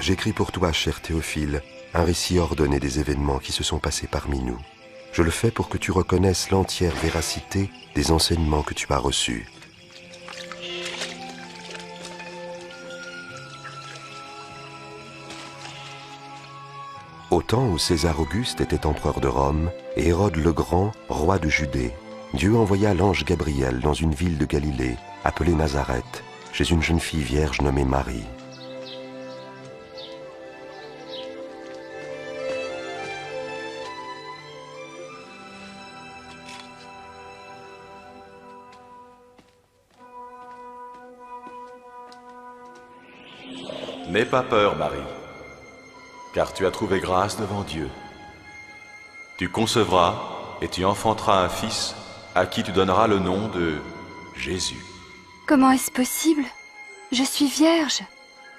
J'écris pour toi, cher Théophile, un récit ordonné des événements qui se sont passés parmi nous. Je le fais pour que tu reconnaisses l'entière véracité des enseignements que tu as reçus. Au temps où César Auguste était empereur de Rome et Hérode le Grand, roi de Judée, Dieu envoya l'ange Gabriel dans une ville de Galilée, appelée Nazareth, chez une jeune fille vierge nommée Marie. N'aie pas peur, Marie, car tu as trouvé grâce devant Dieu. Tu concevras et tu enfanteras un fils à qui tu donneras le nom de Jésus. Comment est-ce possible? Je suis vierge.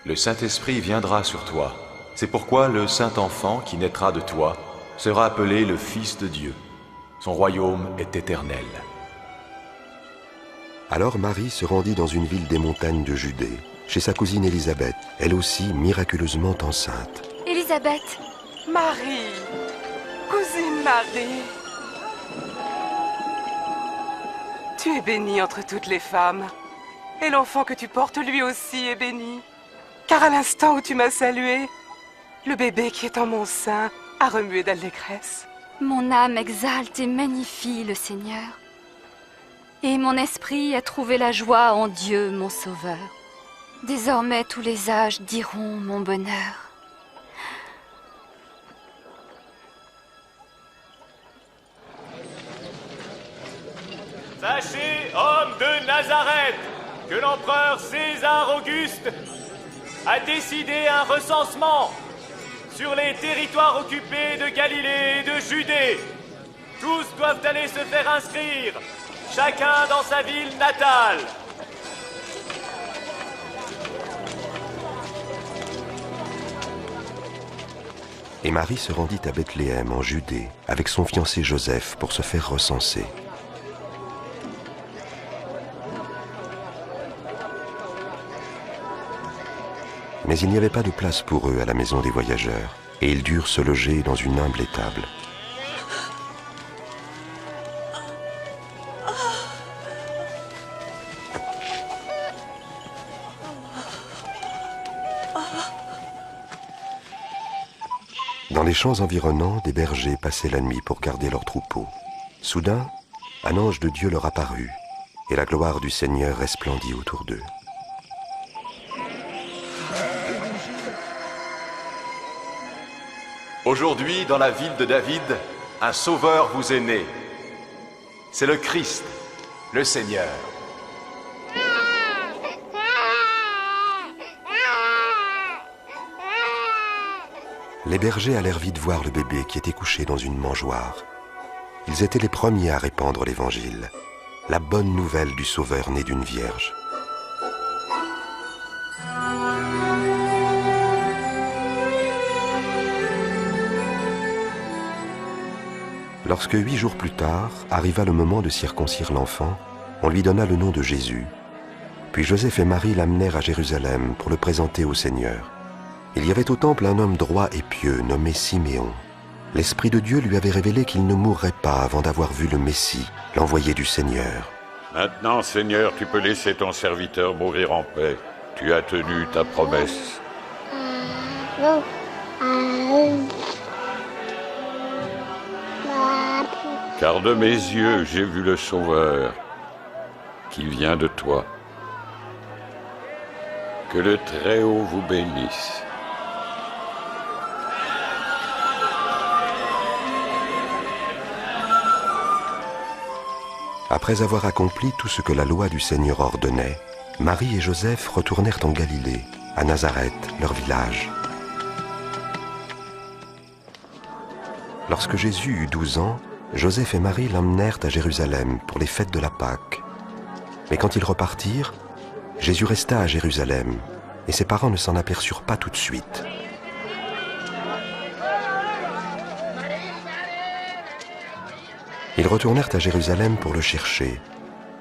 Le Saint-Esprit viendra sur toi. C'est pourquoi le Saint-Enfant qui naîtra de toi sera appelé le Fils de Dieu. Son royaume est éternel. Alors Marie se rendit dans une ville des montagnes de Judée, chez sa cousine Élisabeth, elle aussi miraculeusement enceinte. Élisabeth! Marie, cousine Marie, tu es bénie entre toutes les femmes, et l'enfant que tu portes lui aussi est béni. Car à l'instant où tu m'as salué, le bébé qui est en mon sein a remué d'allégresse. Mon âme exalte et magnifie le Seigneur. Et mon esprit a trouvé la joie en Dieu, mon Sauveur. Désormais, tous les âges diront mon bonheur. Sachez, hommes de Nazareth, que l'empereur César Auguste a décidé un recensement sur les territoires occupés de Galilée et de Judée. Tous doivent aller se faire inscrire, chacun dans sa ville natale. Et Marie se rendit à Bethléem, en Judée, avec son fiancé Joseph pour se faire recenser. Mais il n'y avait pas de place pour eux à la maison des voyageurs, et ils durent se loger dans une humble étable. Dans les champs environnants, des bergers passaient la nuit pour garder leurs troupeaux. Soudain, un ange de Dieu leur apparut, et la gloire du Seigneur resplendit autour d'eux. Aujourd'hui, dans la ville de David, un sauveur vous est né. C'est le Christ, le Seigneur. Les bergers allèrent vite voir le bébé qui était couché dans une mangeoire. Ils étaient les premiers à répandre l'Évangile, la bonne nouvelle du Sauveur né d'une vierge. Lorsque 8 jours plus tard arriva le moment de circoncire l'enfant, on lui donna le nom de Jésus. Puis Joseph et Marie l'amenèrent à Jérusalem pour le présenter au Seigneur. Il y avait au temple un homme droit et pieux nommé Siméon. L'Esprit de Dieu lui avait révélé qu'il ne mourrait pas avant d'avoir vu le Messie, l'envoyé du Seigneur. Maintenant, Seigneur, tu peux laisser ton serviteur mourir en paix. Tu as tenu ta promesse. Car de mes yeux, j'ai vu le Sauveur, qui vient de toi. Que le Très-Haut vous bénisse. Après avoir accompli tout ce que la loi du Seigneur ordonnait, Marie et Joseph retournèrent en Galilée, à Nazareth, leur village. Lorsque Jésus eut 12 ans, Joseph et Marie l'emmenèrent à Jérusalem pour les fêtes de la Pâque. Mais quand ils repartirent, Jésus resta à Jérusalem, et ses parents ne s'en aperçurent pas tout de suite. Ils retournèrent à Jérusalem pour le chercher,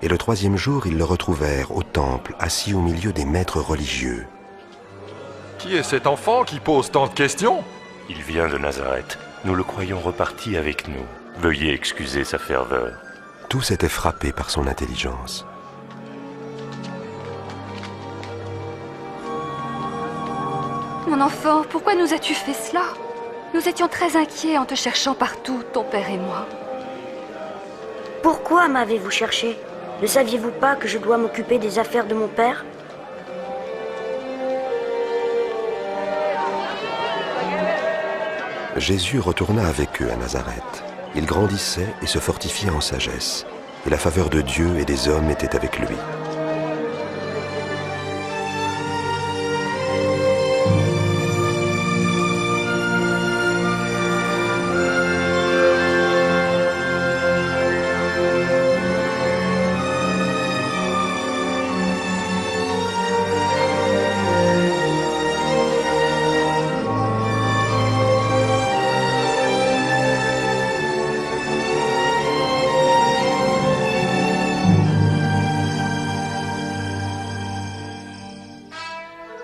et le 3e jour, ils le retrouvèrent au temple, assis au milieu des maîtres religieux. Qui est cet enfant qui pose tant de questions? Il vient de Nazareth. Nous le croyons reparti avec nous. Veuillez excuser sa ferveur. Tous étaient frappés par son intelligence. Mon enfant, pourquoi nous as-tu fait cela? Nous étions très inquiets en te cherchant partout, ton père et moi. Pourquoi m'avez-vous cherché? Ne saviez-vous pas que je dois m'occuper des affaires de mon père? Jésus retourna avec eux à Nazareth. Il grandissait et se fortifiait en sagesse, et la faveur de Dieu et des hommes était avec lui.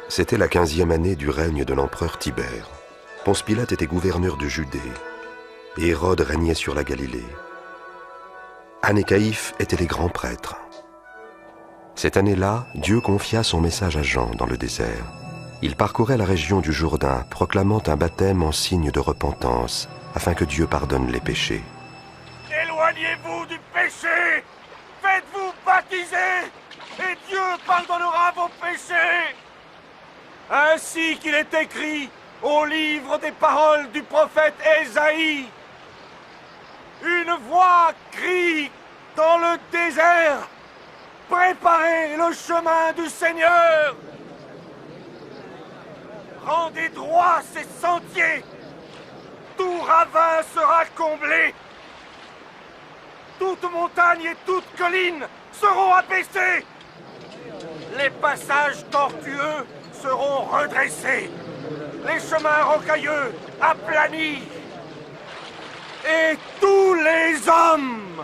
C'était la 15e année du règne de l'empereur Tibère. Ponce Pilate était gouverneur de Judée, et Hérode régnait sur la Galilée. Anne et Caïphe étaient les grands prêtres. Cette année-là, Dieu confia son message à Jean dans le désert. Il parcourait la région du Jourdain, proclamant un baptême en signe de repentance, afin que Dieu pardonne les péchés. Éloignez-vous du péché! Faites-vous baptiser, et Dieu pardonnera vos péchés! Ainsi qu'il est écrit au livre des paroles du prophète Ésaïe. Une voix crie dans le désert, préparez le chemin du Seigneur. Rendez droit ses sentiers, tout ravin sera comblé. Toute montagne et toute colline seront abaissées. Les passages tortueux seront redressés, les chemins rocailleux aplanis, et tous les hommes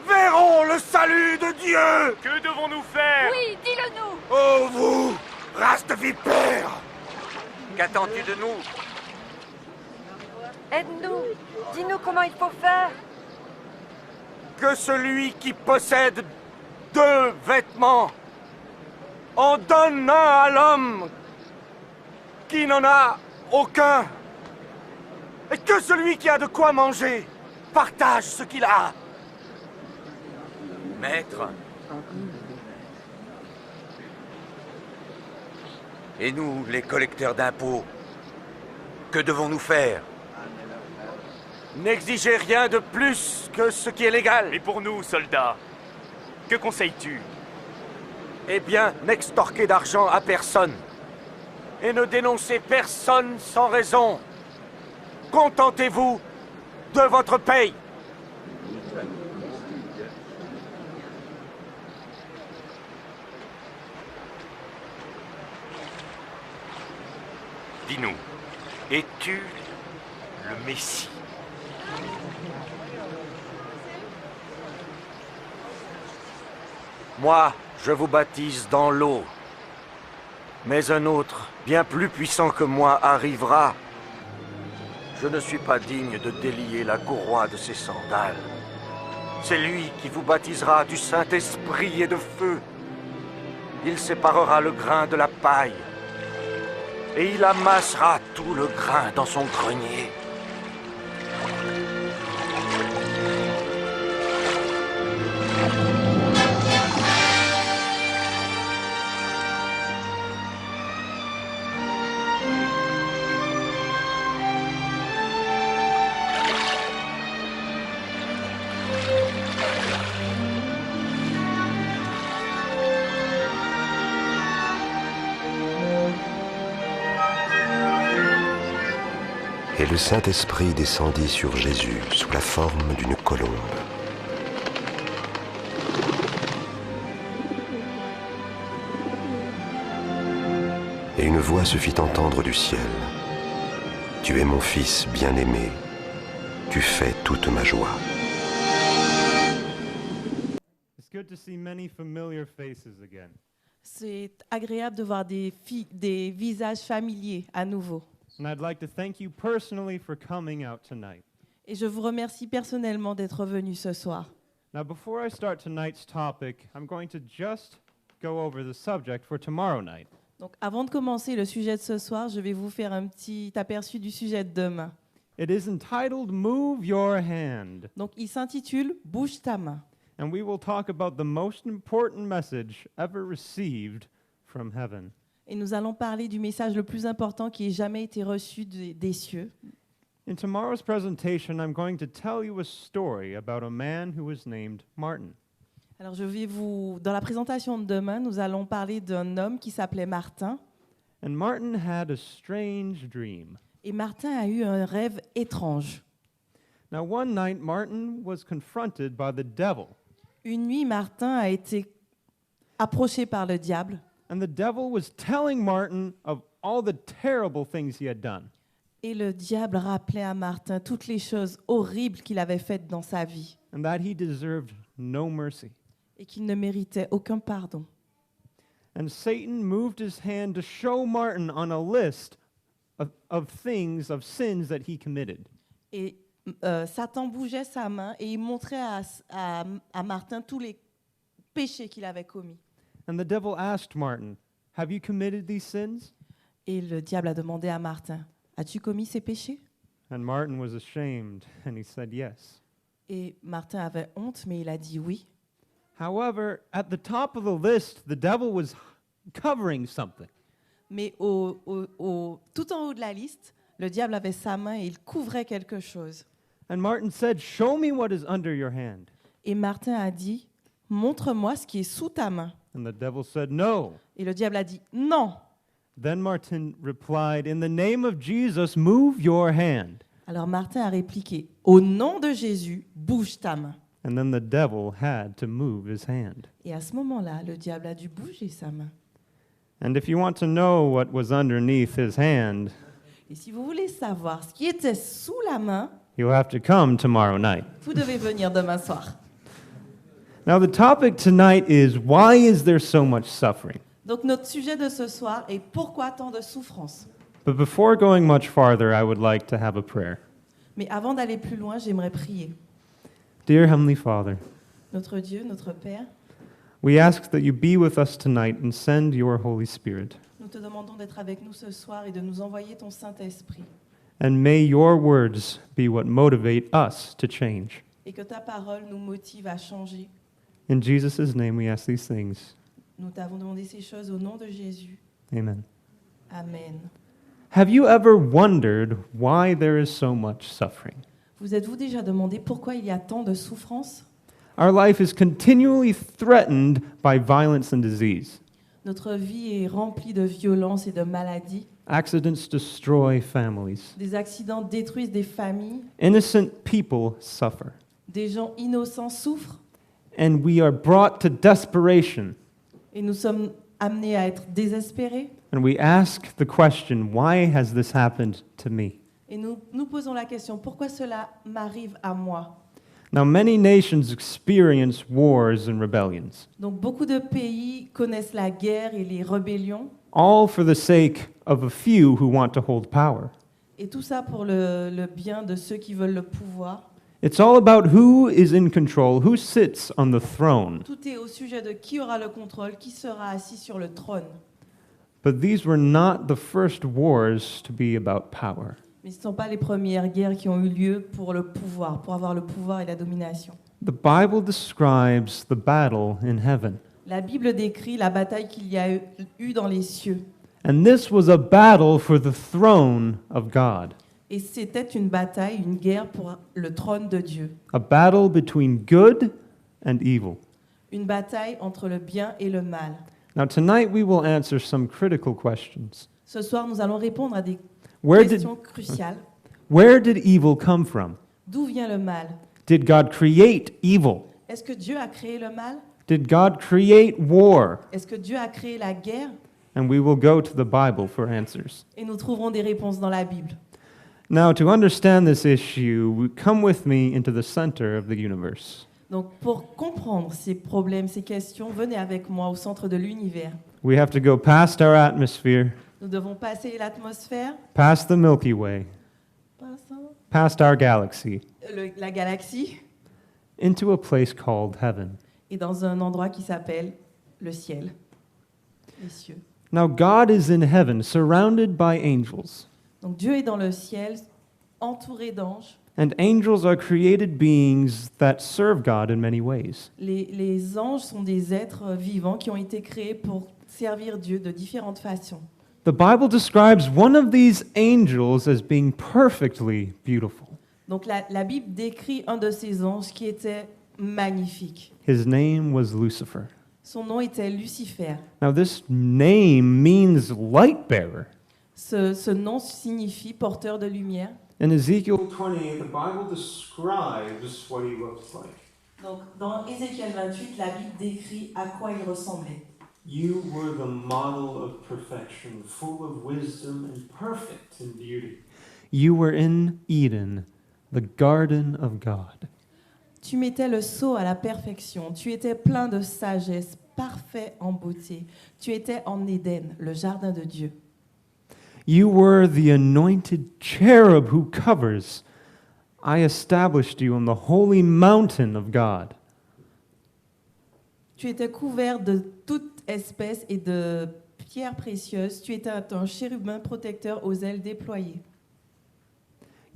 verront le salut de Dieu. Que devons-nous faire? Oui, dis-le-nous! Oh vous, race de vipères! Qu'attends-tu de nous? Aide-nous, dis-nous comment il faut faire. Que celui qui possède 2 vêtements en donne un à l'homme qui n'en a aucun. Et que celui qui a de quoi manger partage ce qu'il a. Maître. Et nous, les collecteurs d'impôts, que devons-nous faire? N'exigez rien de plus que ce qui est légal. Et pour nous, soldats, que conseilles-tu? Eh bien, n'extorquez d'argent à personne. Et ne dénoncez personne sans raison. Contentez-vous de votre paye. Dis-nous, es-tu le Messie? Moi, je vous baptise dans l'eau. Mais un autre, bien plus puissant que moi, arrivera. Je ne suis pas digne de délier la courroie de ses sandales. C'est lui qui vous baptisera du Saint-Esprit et de feu. Il séparera le grain de la paille. Et il amassera tout le grain dans son grenier. Et le Saint-Esprit descendit sur Jésus sous la forme d'une colombe. Et une voix se fit entendre du ciel. Tu es mon Fils bien-aimé, tu fais toute ma joie. It's good to see many familiar faces again. C'est agréable de voir des visages familiers à nouveau. And I'd like to thank you personally for coming out tonight. Et je vous remercie personnellement d'être venus ce soir. Now, before I start tonight's topic, I'm going to just go over the subject for tomorrow night. Donc, avant de commencer le sujet de ce soir, je vais vous faire un petit aperçu du sujet de demain. It is entitled Move Your Hand. Donc, il s'intitule Bouge ta main. And we will talk about the most important message ever received from heaven. Et nous allons parler du message le plus important qui ait jamais été reçu des cieux. In tomorrow's presentation, I'm going to tell you a story about a man who was named Martin. Alors, dans la présentation de demain, nous allons parler d'un homme qui s'appelait Martin. And Martin had a strange dream. Et Martin a eu un rêve étrange. Now, one night, Martin was confronted by the devil. Une nuit, Martin a été approché par le diable. And the devil was telling Martin of all the terrible things he had done. Et le diable rappelait à Martin toutes les choses horribles qu'il avait faites dans sa vie. And that he deserved no mercy. Et qu'il ne méritait aucun pardon. And Satan moved his hand to show Martin on a list of things, of sins that he committed. Et Satan bougeait sa main et il montrait à Martin tous les péchés qu'il avait commis. And the devil asked Martin, "Have you committed these sins?" Et le diable a demandé à Martin, as-tu commis ces péchés? And Martin was ashamed, and he said yes. Et Martin avait honte, mais il a dit oui. However, at the top of the list, the devil was covering something. Mais tout en haut de la liste, le diable avait sa main et il couvrait quelque chose. And Martin said, "Show me what is under your hand." Et Martin a dit, montre-moi ce qui est sous ta main. And the devil said, "No." Et le diable a dit, non. Then Martin replied, "In the name of Jesus, move your hand." Alors Martin a répliqué, au nom de Jésus, bouge ta main. And then the devil had to move his hand. Et à ce moment-là, le diable a dû bouger sa main. And if you want to know what was underneath his hand, et si vous voulez savoir ce qui était sous la main, you'll have to come tomorrow night. Vous devez venir demain soir. Now the topic tonight is, why is there so much suffering? Donc notre sujet de ce soir est pourquoi tant de souffrance. But before going much farther, I would like to have a prayer. Mais avant d'aller plus loin, j'aimerais prier. Dear Heavenly Father, notre Dieu, notre Père, we ask that you be with us tonight and send your Holy Spirit. Nous te demandons d'être avec nous ce soir et de nous envoyer ton Saint-Esprit. And may your words be what motivate us to change. Et que ta parole nous motive à changer. In Jesus' name we ask these things. Nous t'avons demandé ces choses au nom de Jésus. Amen. Amen. Have you ever wondered why there is so much suffering? Vous êtes-vous déjà demandé pourquoi il y a tant de souffrance? Our life is continually threatened by violence and disease. Notre vie est remplie de violence et de maladies. Accidents destroy families. Des accidents détruisent des familles. Innocent people suffer. Des gens innocents souffrent. And we are brought to desperation. Et nous sommes amenés à être désespérés. And we ask the question, why has this happened to me? Et nous nous posons la question, pourquoi cela m'arrive à moi? Now, many nations experience wars and rebellions. Donc beaucoup de pays connaissent la guerre et les rébellions. All for the sake of a few who want to hold power. Et tout ça pour le bien de ceux qui veulent le pouvoir. It's all about who is in control, who sits on the throne. Tout est au sujet de qui aura le contrôle, qui sera assis sur le trône. But these were not the first wars to be about power. Mais ce ne sont pas les premières guerres qui ont eu lieu pour le pouvoir, pour avoir le pouvoir et la domination. The Bible describes the battle in heaven. La Bible décrit la bataille qu'il y a eu dans les cieux. And this was a battle for the throne of God. Et c'était une bataille, une guerre pour le trône de Dieu. A battle between good and evil. Une bataille entre le bien et le mal. Now tonight we will answer some critical questions. Ce soir, nous allons répondre à des questions cruciales. Where did evil come from? D'où vient le mal? Did God create evil? Est-ce que Dieu a créé le mal? Did God create war? Est-ce que Dieu a créé la guerre? And we will go to the Bible for answers. Et nous trouverons des réponses dans la Bible. Now, to understand this issue, come with me into the center of the universe. Donc, pour comprendre ces problèmes, ces questions, venez avec moi au centre de l'univers. We have to go past our atmosphere, Nous devons passer l'atmosphère, past the Milky Way, past our galaxy, la galaxie, into a place called heaven. et dans un endroit qui s'appelle le ciel, les cieux. Now, God is in heaven, surrounded by angels. Donc Dieu est dans le ciel, entouré d'anges. And angels are created beings that serve God in many ways. Les anges sont des êtres vivants qui ont été créés pour servir Dieu de différentes façons. The Bible describes one of these angels as being perfectly beautiful. Donc la Bible décrit un de ces anges qui était magnifique. His name was Lucifer. Son nom était Lucifer. Now, this name means light bearer. Ce nom signifie porteur de lumière. In Ezekiel 28, the Bible describes what he looks like. Donc, dans Ézéchiel 28, la Bible décrit à quoi il ressemblait. You were the model of perfection, full of wisdom and perfect in beauty. You were in Eden, the garden of God. Tu mettais le sceau à la perfection. Tu étais plein de sagesse, parfait en beauté. Tu étais en Éden, le jardin de Dieu. You were the anointed cherub who covers. I established you on the holy mountain of God. Tu étais couvert de toute espèce et de pierres précieuses. Tu étais un chérubin protecteur aux ailes déployées.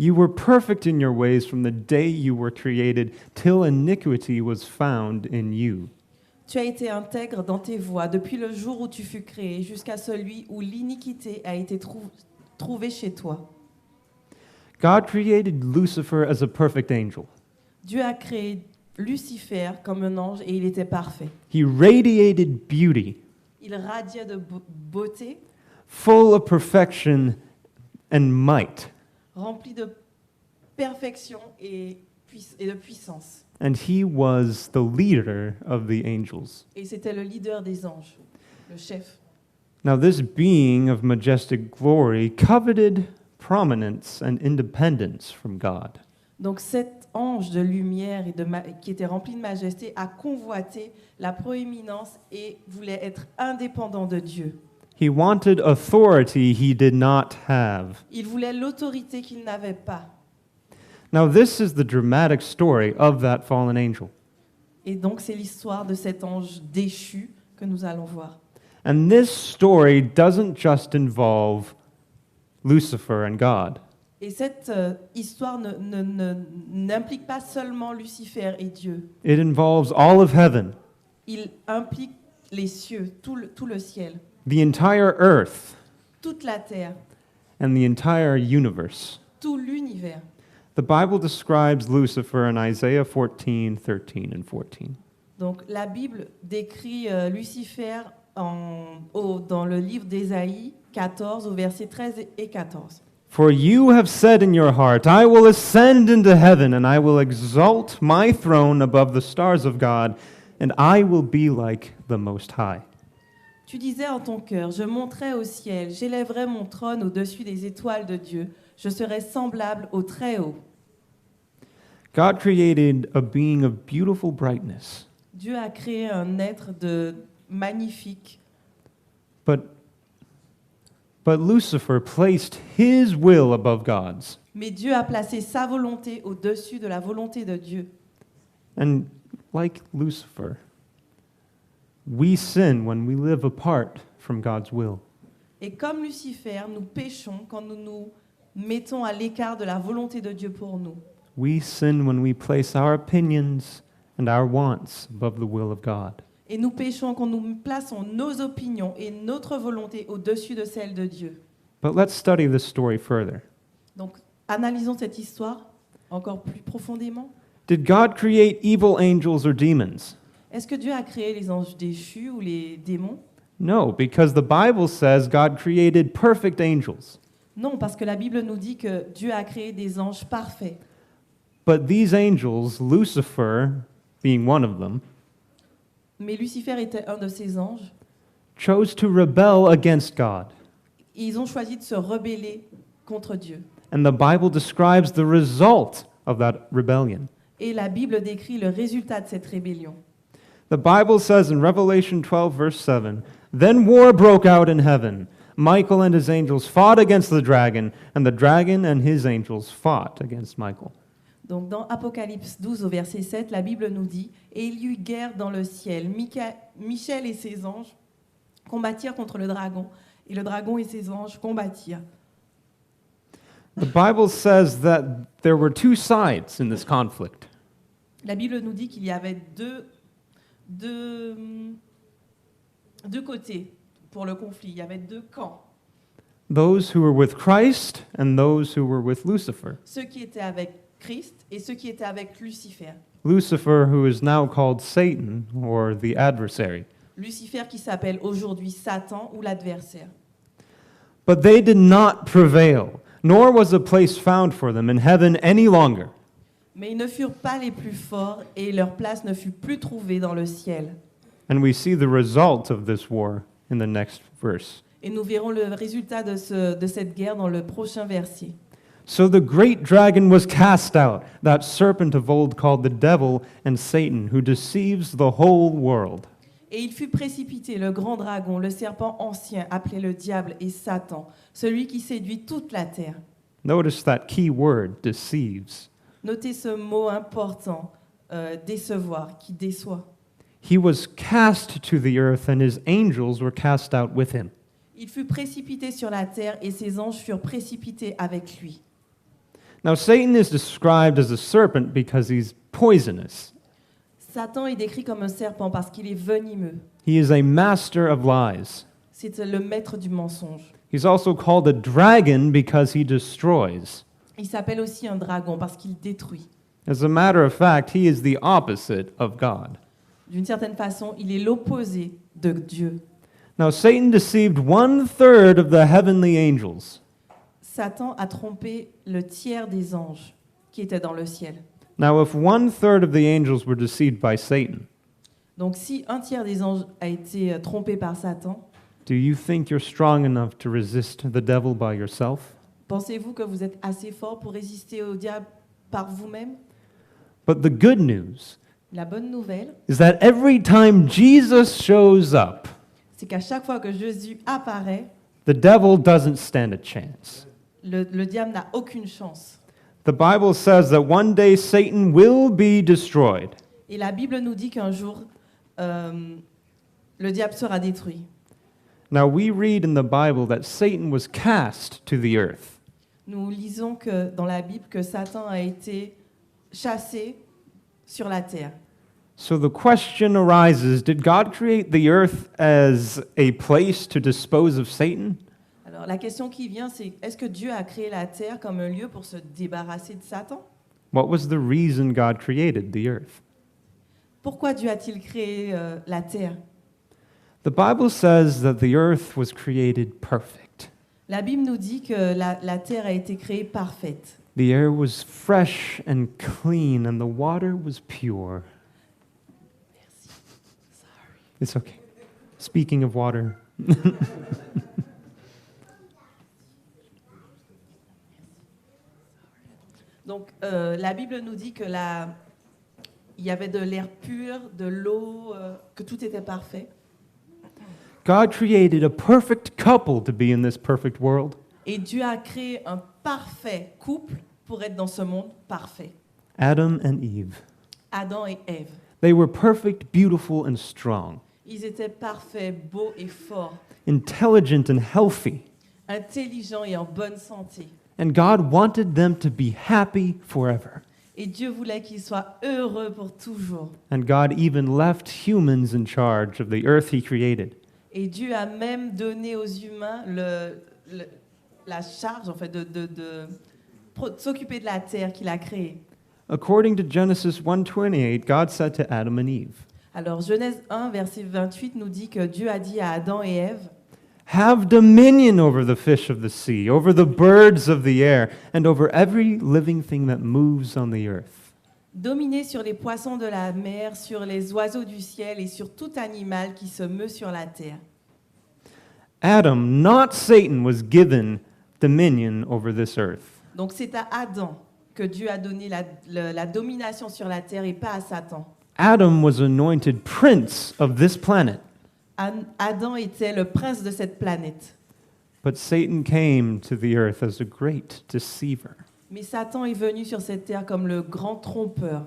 You were perfect in your ways from the day you were created till iniquity was found in you. Tu as été intègre dans tes voies depuis le jour où tu fus créé jusqu'à celui où l'iniquité a été trouvée chez toi. God created Lucifer as a perfect angel. Dieu a créé Lucifer comme un ange et il était parfait. He radiated beauty, Il radiait de beauté, full of perfection and might. rempli de perfection et de puissance. And he was the leader of the angels. Et c'était le leader des anges, le chef. Now, this being of majestic glory coveted prominence and independence from God. Donc cet ange de lumière et qui était rempli de majesté a convoité la proéminence et voulait être indépendant de Dieu. He wanted authority he did not have. Il voulait l'autorité qu'il n'avait pas. Now, this is the dramatic story of that fallen angel. Et donc c'est l'histoire de cet ange déchu que nous allons voir. And this story doesn't just involve Lucifer and God. Et cette histoire n'implique pas seulement Lucifer et Dieu. It involves all of heaven, Il implique les cieux, tout le ciel, the entire earth, toute la terre, and the entire universe. tout l'univers. The Bible describes Lucifer in Isaiah 14:13 and 14. Donc la Bible décrit Lucifer dans le livre d'Ésaïe 14 au verset 13 et 14. For you have said in your heart, I will ascend into heaven, and I will exalt my throne above the stars of God, and I will be like the Most High. Tu disais en ton cœur, je monterai au ciel, j'élèverai mon trône au-dessus des étoiles de Dieu, je serai semblable au Très-Haut. God created a being of beautiful brightness. Dieu a créé un être magnifique. But Lucifer placed his will above God's. Mais Dieu a placé sa volonté au-dessus de la volonté de Dieu. And like Lucifer, we sin when we live apart from God's will. Et comme Lucifer, nous péchons quand nous nous mettons à l'écart de la volonté de Dieu pour nous. We sin when we place our opinions and our wants above the will of God. Et nous péchons quand nous plaçons nos opinions et notre volonté au-dessus de celle de Dieu. But let's study this story further. Donc, analysons cette histoire encore plus profondément. Did God create evil angels or demons? Est-ce que Dieu a créé les anges déchus ou les démons? No, because the Bible says God created perfect angels. Non, parce que la Bible nous dit que Dieu a créé des anges parfaits. But these angels, Lucifer being one of them, Mais Lucifer était un de ces anges. chose to rebel against God. Ils ont choisi de se rebeller contre Dieu. And the Bible describes the result of that rebellion. Et la Bible décrit le résultat de cette rébellion. The Bible says in Revelation 12, verse 7, Then war broke out in heaven. Michael and his angels fought against the dragon, and the dragon and his angels fought against Michael. Donc dans Apocalypse 12 au verset 7, la Bible nous dit « Et il y eut guerre dans le ciel. Michel et ses anges combattirent contre le dragon, et le dragon et ses anges combattirent. » The Bible says that there were two sides in this conflict. La Bible nous dit qu'il y avait deux côtés pour le conflit. Il y avait deux camps. Those who were with Christ and those who were with Lucifer. Ceux qui étaient avec Christ et ceux qui étaient avec Lucifer. Lucifer, who is now called Satan, or the adversary. Lucifer qui s'appelle aujourd'hui Satan ou l'adversaire. But they did not prevail, nor was a place found for them in heaven any longer. Mais ils ne furent pas les plus forts et leur place ne fut plus trouvée dans le ciel. And we see the result of this war in the next verse. Et nous verrons le résultat de cette guerre dans le prochain verset. So the great dragon was cast out, that serpent of old called the devil and Satan, who deceives the whole world. Et il fut précipité, le grand dragon, le serpent ancien, appelé le diable et Satan, celui qui séduit toute la terre. Notice that key word, deceives. Notez ce mot important, décevoir, qui déçoit. He was cast to the earth, and his angels were cast out with him. Il fut précipité sur la terre et ses anges furent précipités avec lui. Now Satan is described as a serpent because he's poisonous. Satan est décrit comme un serpent parce qu'il est venimeux. He is a master of lies. C'est le maître du mensonge. He's also called a dragon because he destroys. Il s'appelle aussi un dragon parce qu'il détruit. As a matter of fact, he is the opposite of God. D'une certaine façon, il est l'opposé de Dieu. Now Satan deceived 1/3 of the heavenly angels. Satan a trompé le tiers des anges qui étaient dans le ciel. Now if 1/3 of the angels were deceived by Satan, donc si un tiers des anges a été trompé par Satan, do you think you're strong enough to resist the devil by yourself? Pensez-vous que vous êtes assez fort pour résister au diable par vous-même? But the good news La bonne nouvelle, is that every time Jesus shows up, c'est qu'à chaque fois que Jésus apparaît, the devil doesn't stand a chance. Le diable n'a aucune chance. The Bible says that one day Satan will be destroyed. Et la Bible nous dit qu'un jour, le diable sera détruit. Now we read in the Bible that Satan was cast to the earth. Nous lisons que dans la Bible que Satan a été chassé sur la terre. So the question arises, did God create the earth as a place to dispose of Satan? Alors la question qui vient, c'est est-ce que Dieu a créé la terre comme un lieu pour se débarrasser de Satan? What was the reason God created the earth? Pourquoi Dieu a-t-il créé la terre? The Bible says that the earth was created perfect. La Bible nous dit que la terre a été créée parfaite. The air was fresh and clean and the water was pure. Merci. Sorry. It's okay. Speaking of water. Donc, la Bible nous dit que il y avait de l'air pur, de l'eau, que tout était parfait. God created a perfect couple to be in this perfect world. Et Dieu a créé un parfait couple pour être dans ce monde parfait. Adam and Eve. Adam et Ève. They were perfect, beautiful, and strong. Ils étaient parfaits, beaux et forts. Intelligent and healthy. Intelligents et en bonne santé. And God wanted them to be happy forever. Et Dieu voulait qu'ils soient heureux pour toujours. And God even left humans in charge of the earth He created. Et Dieu a même donné aux humains la charge en fait, de s'occuper de la terre qu'il a créée. According to Genesis 1:28, God said to Adam and Eve, Alors Genèse 1, verset 28 nous dit que Dieu a dit à Adam et Ève, have dominion over the fish of the sea, over the birds of the air, and over every living thing that moves on the earth. Dominez sur les poissons de la mer, sur les oiseaux du ciel et sur tout animal qui se meut sur la terre. Adam, not Satan, was given dominion over this earth. Donc c'est à Adam que Dieu a donné la domination sur la terre et pas à Satan. Adam was anointed prince of this planet. Adam était le prince de cette planète. But Satan came to the earth as a great deceiver. Mais Satan est venu sur cette terre comme le grand trompeur.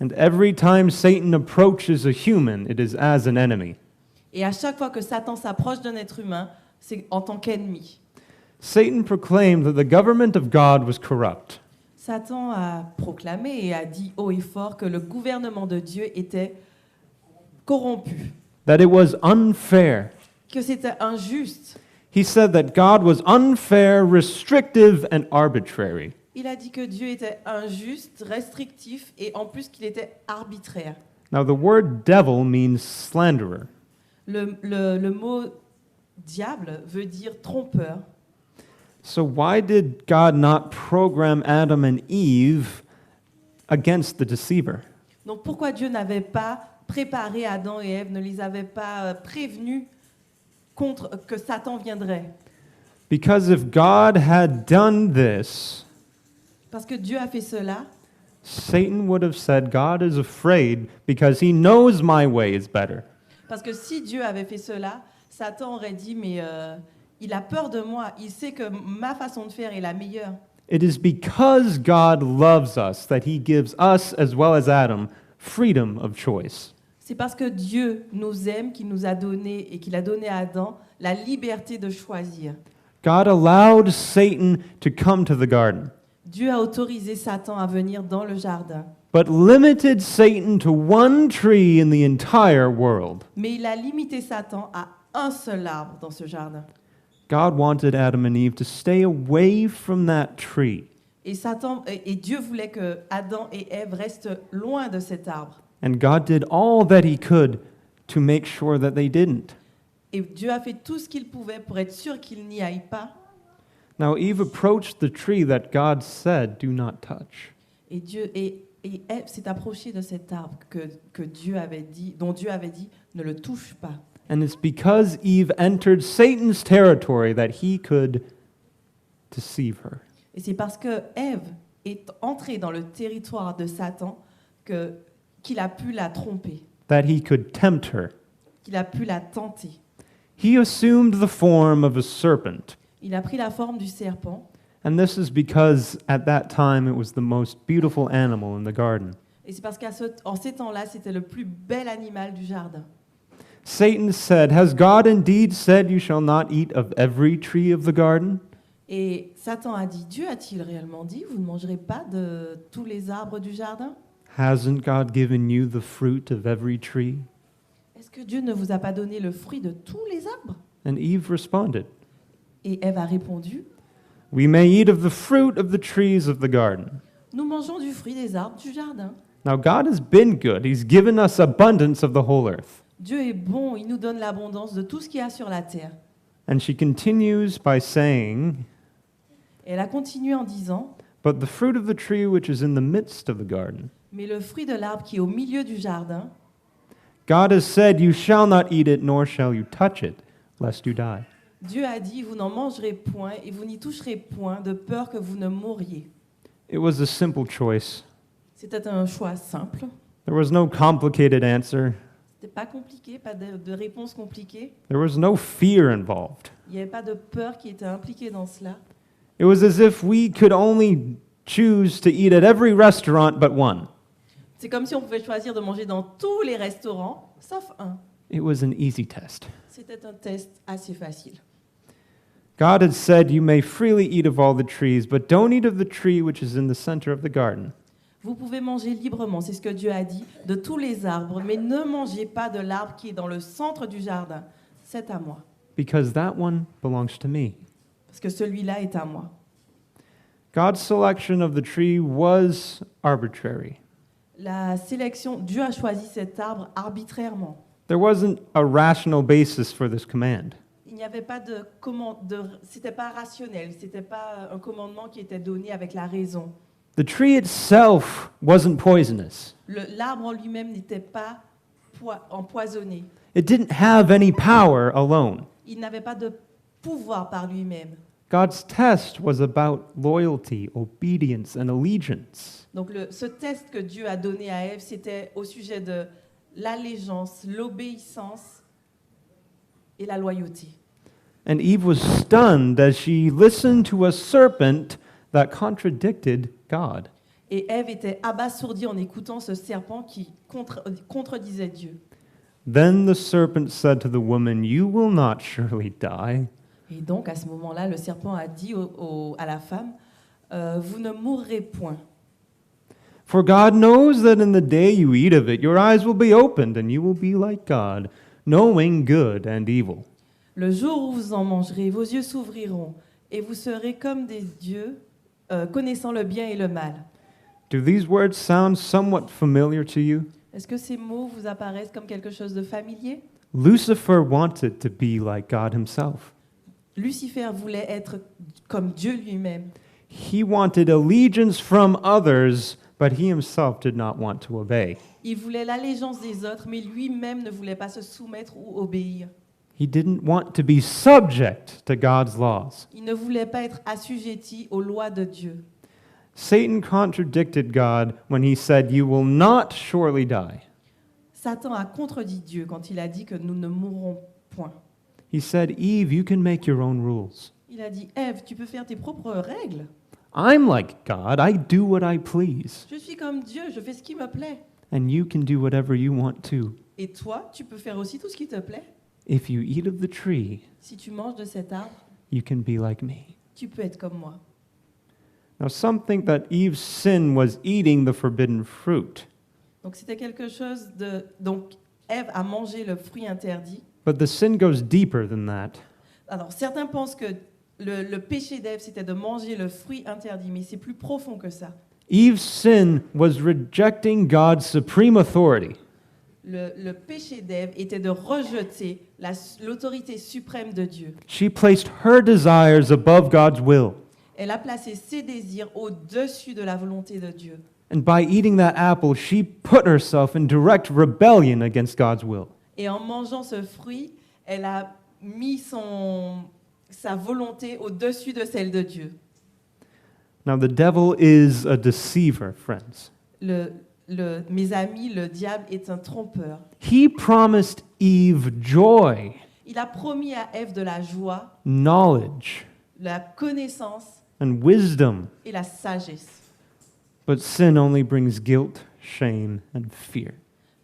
And every time Satan approaches a human, it is as an enemy. Et à chaque fois que Satan s'approche d'un être humain, c'est en tant qu'ennemi. Satan proclaimed that the government of God was corrupt. Satan a proclamé et a dit haut et fort que le gouvernement de Dieu était corrompu, That it was unfair. que c'était injuste. He said that God was unfair, restrictive, and arbitrary. Il a dit que Dieu était injuste, restrictif et en plus qu'il était arbitraire. Now, the word devil means slanderer. Le mot diable veut dire trompeur. So, why did God not program Adam and Eve against the deceiver? Donc pourquoi Dieu n'avait pas préparé Adam et Ève, ne les avait pas prévenus contre que Satan viendrait? Because if God had done this, Parce que Dieu a fait cela, Satan would have said, God is afraid because he knows my way is better. parce que si Dieu avait fait cela, Satan aurait dit mais il a peur de moi, il sait que ma façon de faire est la meilleure. It is because God loves us that he gives us, as well as Adam, freedom of choice. C'est parce que Dieu nous aime qu'il nous a donné et qu'il a donné à Adam la liberté de choisir. God allowed Satan to come to the garden, Dieu a autorisé Satan à venir dans le jardin, but limited Satan to one tree in the entire world. mais il a limité Satan à un seul arbre dans ce jardin. God wanted Adam and Eve to stay away from that tree. Et Dieu voulait que Adam et Ève restent loin de cet arbre. And God did all that he could to make sure that they didn't. Et Dieu a fait tout ce qu'il pouvait pour être sûr qu'ils n'y aillent pas. Now Eve approached the tree that God said, do not touch. Et Ève s'est approchée de cet arbre que Dieu avait dit, dont Dieu avait dit, ne le touche pas. And it's because Eve entered Satan's territory that he could deceive her. Et c'est parce que Ève est entrée dans le territoire de Satan qu'il a pu la tromper, That he could tempt her. qu'il a pu la tenter. He assumed the form of a serpent. Il a pris la forme du serpent. And this is because at that time it was the most beautiful animal in the garden. Et c'est parce qu'en ces temps-là, c'était le plus bel animal du jardin. Satan said, has God indeed said you shall not eat of every tree of the garden? Et Satan a dit, Dieu a-t-il réellement dit, vous ne mangerez pas de tous les arbres du jardin? Hasn't God given you the fruit of every tree? Est-ce que Dieu ne vous a pas donné le fruit de tous les arbres? And Eve responded, Et Ève a répondu, we may eat of the fruit of the trees of the garden. nous mangeons du fruit des arbres du jardin. Now God has been good. He's given us abundance of the whole earth. Dieu est bon, il nous donne l'abondance de tout ce qu'il y a sur la terre. And she continues by saying, Et elle a continué en disant, but the fruit of the tree which is in the midst of the garden, mais le fruit de l'arbre qui est au milieu du jardin, God has said, you shall not eat it, nor shall you touch it, lest you die. Dieu a dit, vous n'en mangerez point et vous n'y toucherez point de peur que vous ne mouriez. It was a simple choice. C'était un choix simple. There was no complicated answer. C'était pas compliqué, pas de réponse compliquée. There was no fear involved. Il n'y avait pas de peur qui était impliquée dans cela. It was as if we could only choose to eat at every restaurant but one. C'est comme si on pouvait choisir de manger dans tous les restaurants, sauf un. It was an easy test. C'était un test assez facile. God had said, you may freely eat of all the trees, but don't eat of the tree which is in the center of the garden. Vous pouvez manger librement, c'est ce que Dieu a dit, de tous les arbres, mais ne mangez pas de l'arbre qui est dans le centre du jardin. C'est à moi, Because that one belongs to me. parce que celui-là est à moi. God's selection of the tree was arbitrary. La sélection, Dieu a choisi cet arbre arbitrairement. There wasn't a rational basis for this command. Il n'y avait pas c'était pas rationnel, c'était pas un commandement qui était donné avec la raison. The tree itself wasn't poisonous. L'arbre en lui-même n'était pas empoisonné. It didn't have any power alone. Il n'avait pas de pouvoir par lui-même. God's test was about loyalty, obedience, and allegiance. Donc ce test que Dieu a donné à Ève, c'était au sujet de l'allégeance, l'obéissance et la loyauté. And Eve was stunned as she listened to a serpent that contradicted God. Et Ève était abasourdie en écoutant ce serpent qui contredisait Dieu. Then the serpent said to the woman, "You will not surely die." Et donc, à ce moment-là, le serpent a dit à la femme, vous ne mourrez point. For God knows that in the day you eat of it, your eyes will be opened, and you will be like God, knowing good and evil. Le jour où vous en mangerez, vos yeux s'ouvriront, et vous serez comme des dieux, connaissant le bien et le mal. Do these words sound somewhat familiar to you? Est-ce que ces mots vous apparaissent comme quelque chose de familier? Lucifer wanted to be like God himself. Lucifer voulait être comme Dieu lui-même. He wanted allegiance from others, but he himself did not want to obey. Il voulait l'allégeance des autres, mais lui-même ne voulait pas se soumettre ou obéir. He didn't want to be subject to God's laws. Il ne voulait pas être assujetti aux lois de Dieu. Satan contradicted God when he said, "You will not surely die." Satan a contredit Dieu quand il a dit que nous ne mourrons point. He said, "Eve, you can make your own rules. Il a dit, Ève, tu peux faire tes propres règles. I'm like God. I do what I please. Je suis comme Dieu, je fais ce qui me plaît. And you can do whatever you want to. Et toi, tu peux faire aussi tout ce qui te plaît. If you eat of the tree, Si tu manges de cet arbre, you can be like me." tu peux être comme moi. Now, some think that Eve's sin was eating the forbidden fruit. Donc c'était quelque chose de... Donc Ève a mangé le fruit interdit. But the sin goes deeper than that. Alors certains pensent que le péché d'Ève, c'était de manger le fruit interdit, mais c'est plus profond que ça. Eve's sin was rejecting God's supreme authority. Le péché d'Ève était de rejeter l'autorité suprême de Dieu. She placed her desires above God's will. Elle a placé ses désirs au-dessus de la volonté de Dieu. And by eating that apple, she put herself in direct rebellion against God's will. Et en mangeant ce fruit, elle a mis sa volonté au-dessus de celle de Dieu. Now, the devil is a deceiver, friends. Mes amis, le diable est un trompeur. He promised Eve joy, Il a promis à Ève de la joie, knowledge, la connaissance and wisdom. et la sagesse. But sin only brings guilt, shame, and fear.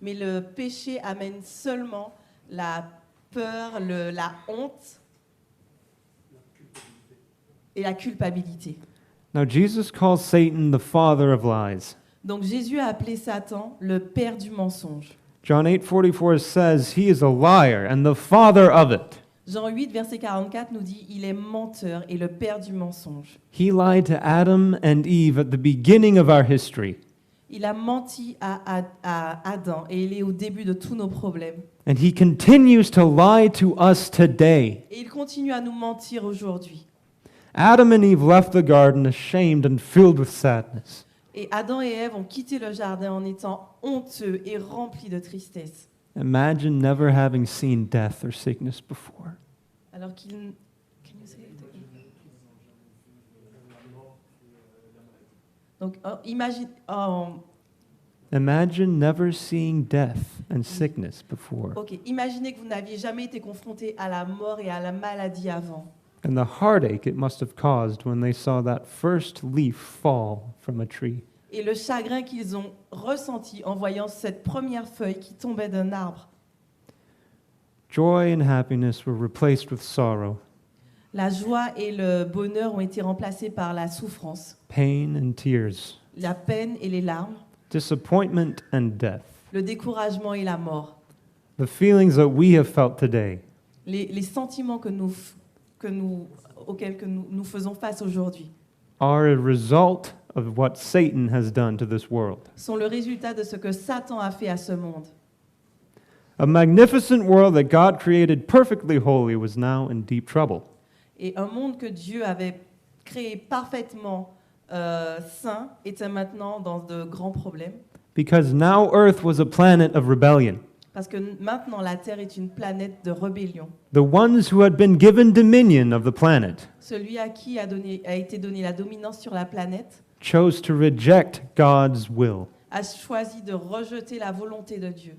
Mais le péché amène seulement la peur, la honte et la culpabilité. Now, Jesus calls Satan the father of lies. Donc Jésus a appelé Satan le père du mensonge. John 8:44 says he is a liar and the father of it. Jean 8, verset 44 nous dit « Il est menteur et le père du mensonge He lied to Adam and Eve at the beginning of our history. ». Il a menti à Adam et il est au début de tous nos problèmes. And he continues to lie to us today. Et il continue à nous mentir aujourd'hui. Adam and Eve left the garden ashamed and filled with sadness. Et Adam et Ève ont quitté le jardin en étant honteux et remplis de tristesse. Imagine never having seen death or sickness before. Alors qu'ils... Can you say it again? Donc, Imagine never seeing death and sickness before. Ok, imaginez que vous n'aviez jamais été confronté à la mort et à la maladie avant. And the heartache it must have caused when they saw that first leaf fall from a tree. Et le chagrin qu'ils ont ressenti en voyant cette première feuille qui tombait d'un arbre. Joy and happiness were replaced with sorrow, La joie et le bonheur ont été remplacés par la souffrance, pain and tears, la peine et les larmes, disappointment and death. le découragement et la mort. The feelings that we have felt today Les sentiments auxquels nous faisons face aujourd'hui are a result of what Satan has done to this world. sont le résultat de ce que Satan a fait à ce monde. A magnificent world that God created perfectly holy was now in deep trouble. Et un monde que Dieu avait créé parfaitement saint était maintenant dans de grands problèmes. Because now Earth was a planet of rebellion. Parce que maintenant la Terre est une planète de rébellion. The ones who had been given dominion of the planet Celui à qui a été donné la dominance sur la planète chose to reject God's will. a choisi de rejeter la volonté de Dieu.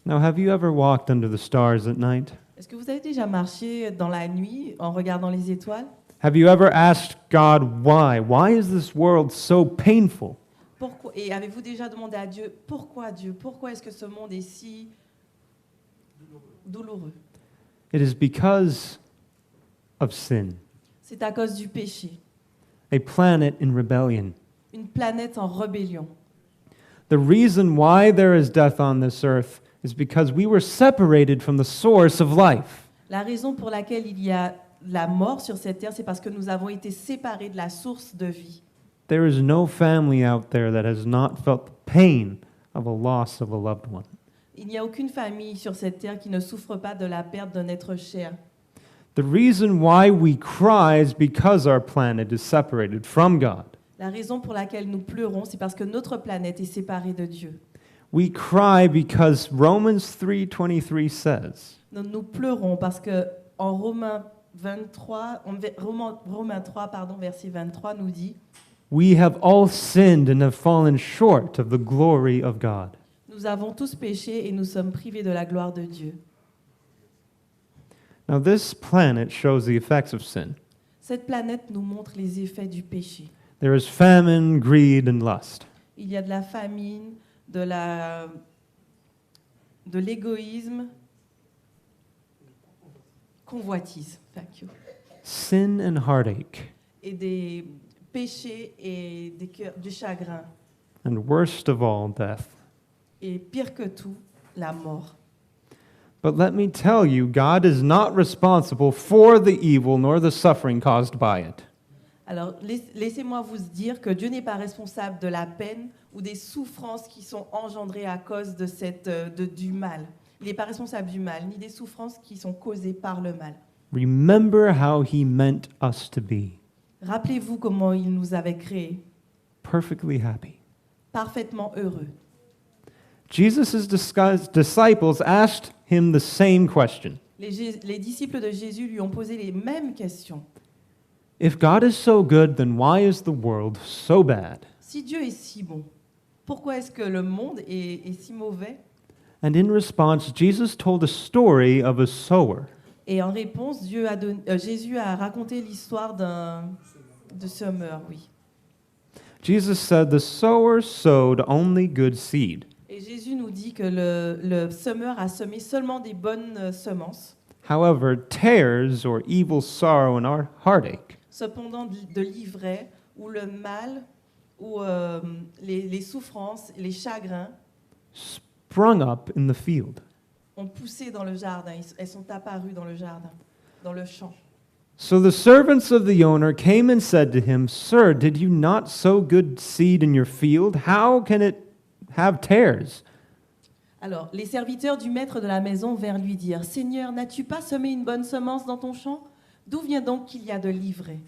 Now, have you ever walked under the stars at night? Est-ce que vous avez déjà marché dans la nuit en regardant les étoiles? Have you ever asked God why? Why is this world so painful? Pourquoi? Et avez-vous déjà demandé à Dieu, pourquoi Dieu? Pourquoi est-ce que ce monde est si douloureux? It is because of sin. C'est à cause du péché. A planet in rebellion. Une planète en rébellion. The reason why there is death on this earth is because we were separated from the source of life. La raison pour laquelle il y a la mort sur cette terre, c'est parce que nous avons été séparés de la source de vie. There is no family out there that has not felt the pain of a loss of a loved one. Il n'y a aucune famille sur cette terre qui ne souffre pas de la perte d'un être cher. The reason why we cry is because our planet is separated from God. La raison pour laquelle nous pleurons, c'est parce que notre planète est séparée de Dieu. We cry because Romans 3:23 says, Nous pleurons parce que en Romains 3, verset 23 nous dit, we have all sinned and have fallen short of the glory of God. nous avons tous péché et nous sommes privés de la gloire de Dieu. Now this planet shows the effects of sin. Cette planète nous montre les effets du péché. There is famine, greed, and lust. Il y a de la famine, de l'égoïsme, convoitise. Thank you. Sin and heartache. Et des péchés et du chagrin. And worst of all, death. Et pire que tout, la mort. But let me tell you, God is not responsible for the evil nor the suffering caused by it. Alors, laissez-moi vous dire que Dieu n'est pas responsable de la peine ou des souffrances qui sont engendrées à cause du mal. Il n'est pas responsable du mal, ni des souffrances qui sont causées par le mal. Remember how He meant us to be. Rappelez-vous comment il nous avait créés. Perfectly happy. Parfaitement heureux. Jesus' disciples asked Him the same question. Les disciples de Jésus lui ont posé les mêmes questions. If God is so good, then why is the world so bad? Si Dieu est si bon, pourquoi est-ce que le monde est si mauvais? And in response, Jesus told a story of a sower. Et en réponse, Jésus a raconté l'histoire de semeur, oui. Jesus said the sower sowed only good seed. Et Jésus nous dit que le semeur a semé seulement des bonnes semences. However, tares or evil sorrow and our heartache. Cependant, de l'ivraie ou le mal ou les souffrances, les chagrins Sprung up in the field. Ont poussé dans le jardin. Elles sont apparues dans le jardin, dans le champ. So the servants of the owner came and said to him, "Sir, did you not sow good seed in your field? How can it have tares?" Alors, les serviteurs du maître de la maison vinrent lui dire, « Seigneur, n'as-tu pas semé une bonne semence dans ton champ? D'où vient donc qu'il y a de l'ivraie? »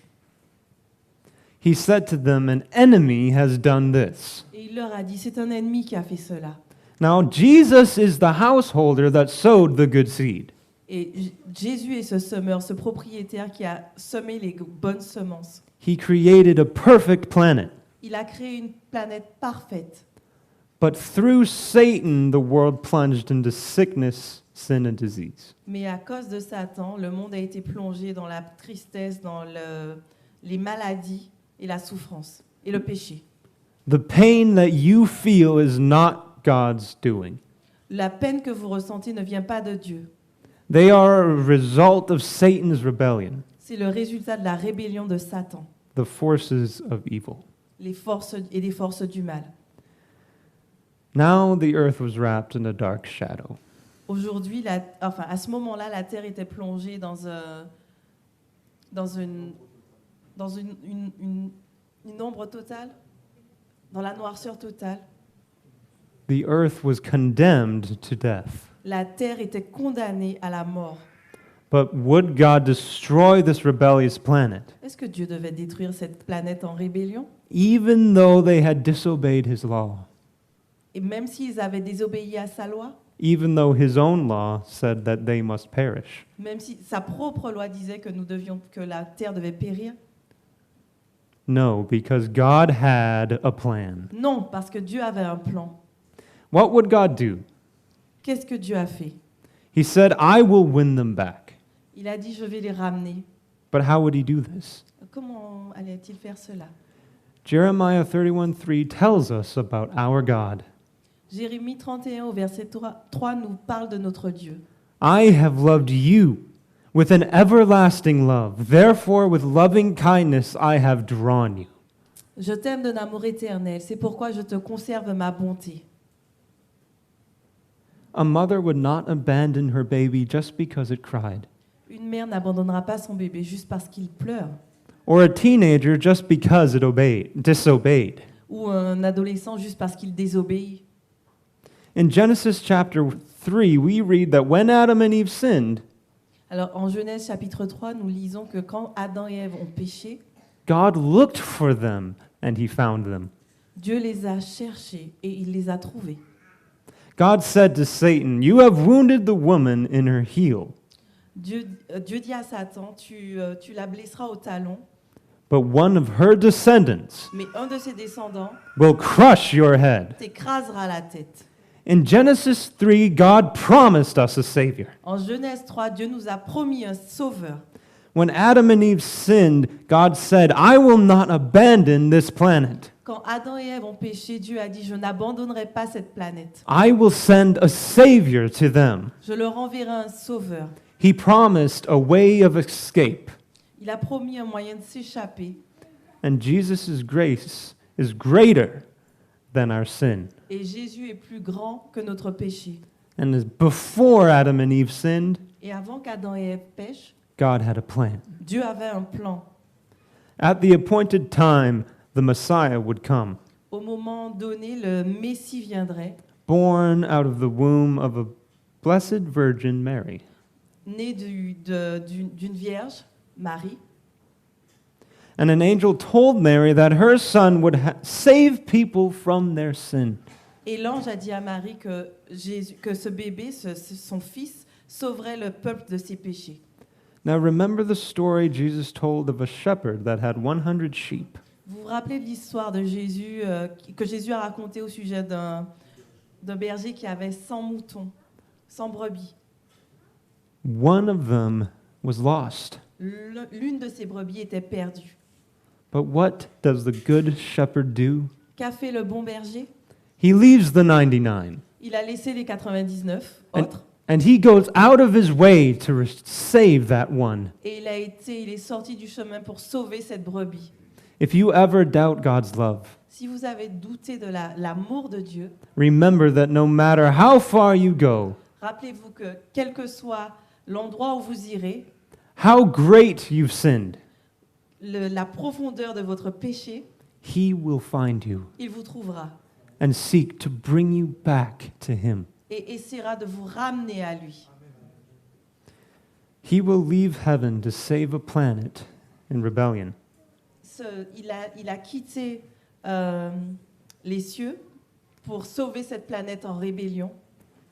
He said to them, "An enemy has done this." Et il leur a dit, « C'est un ennemi qui a fait cela. » Now Jesus is the householder that sowed the good seed. Et Jésus est ce semeur, ce propriétaire qui a semé les bonnes semences. He created a perfect planet. Il a créé une planète parfaite. But through Satan, the world plunged into sickness, sin, and disease. Mais à cause de Satan, le monde a été plongé dans la tristesse, dans les maladies et la souffrance et le péché. The pain that you feel is not God's doing. La peine que vous ressentez ne vient pas de Dieu. They are a result of Satan's rebellion. C'est le résultat de la rébellion de Satan. The forces of evil. Les forces et les forces du mal. Now the earth was wrapped in a dark shadow. Aujourd'hui, à ce moment-là, la terre était plongée dans une ombre totale, dans la noirceur totale. The earth was condemned to death. La terre était condamnée à la mort. But would God destroy this rebellious planet? Est-ce que Dieu devait détruire cette planète en rébellion? Even though they had disobeyed His law. Et même s'ils avaient désobéi à sa loi? Even though His own law said that they must perish. Même si sa propre loi disait que que la terre devait périr? No, because God had a plan. Non, parce que Dieu avait un plan. What would God do? Qu'est-ce que Dieu a fait? He said, I will win them back. Il a dit, je vais les ramener. But how would he do this? Comment allait-il faire cela? Jeremiah 31:3 tells us about our God. Jérémie 31 au verset 3 nous parle de notre Dieu. I have loved you with an everlasting love. Therefore, with loving kindness I have drawn you. Je t'aime d'un amour éternel, c'est pourquoi je te conserve ma bonté. A mother would not abandon her baby just because it cried, Une mère n'abandonnera pas son bébé juste parce qu'il pleure, or a teenager just because it disobeyed. ou un adolescent juste parce qu'il désobéit. In Genesis chapter 3, we read that when Adam and Eve sinned, Alors en Genèse chapitre 3, nous lisons que quand Adam et Ève ont péché, God looked for them and he found them. Dieu les a cherchés et il les a trouvés. God said to Satan, "You have wounded the woman in her heel, Dieu dit à Satan, tu la blesseras au talon, but one of her descendants mais un de ses descendants will crush your head." t'écrasera la tête. In Genesis 3, God promised us a Savior. En Genèse 3, Dieu nous a promis un sauveur. When Adam and Eve sinned, God said, "I will not abandon this planet. Quand Adam et Ève ont péché, Dieu a dit, je n'abandonnerai pas cette planète. I will send a Savior to them." Je leur enverrai un sauveur. He promised a way of escape, Il a promis un moyen de s'échapper. and Jesus' grace is greater than our sin. Et Jésus est plus grand que notre péché. And as before Adam and Eve sinned, Et avant qu'Adam et Ève pêchent, God had a plan. Dieu avait un plan. At the appointed time, the Messiah would come, Au moment donné, le Messie viendrait, born out of the womb of a blessed Virgin Mary. né d'une vierge, Marie. And an angel told Mary that her son would save people from their sin. Et l'ange a dit à Marie que ce bébé, son fils, sauverait le peuple de ses péchés. Now remember the story Jesus told of a shepherd that had 100 sheep. Vous vous rappelez de l'histoire de Jésus, que Jésus a raconté au sujet d'un berger qui avait 100 moutons, 100 brebis. One of them was lost. L'une de ces brebis était perdue. But what does the good shepherd do? Qu'a fait le bon berger? He leaves the 99. Il a laissé les 99 autres. And he goes out of his way to save that one. Et il est sorti du chemin pour sauver cette brebis. If you ever doubt God's love, Si vous avez douté de l'amour de Dieu, remember that no matter how far you go, rappelez-vous que quel que soit l'endroit où vous irez, how great you've sinned, la profondeur de votre péché, he will find you il vous trouvera and seek to bring you back to him. et essaiera de vous ramener à lui. He will leave heaven to save a planet in rebellion. Il a quitté les cieux pour sauver cette planète en rébellion.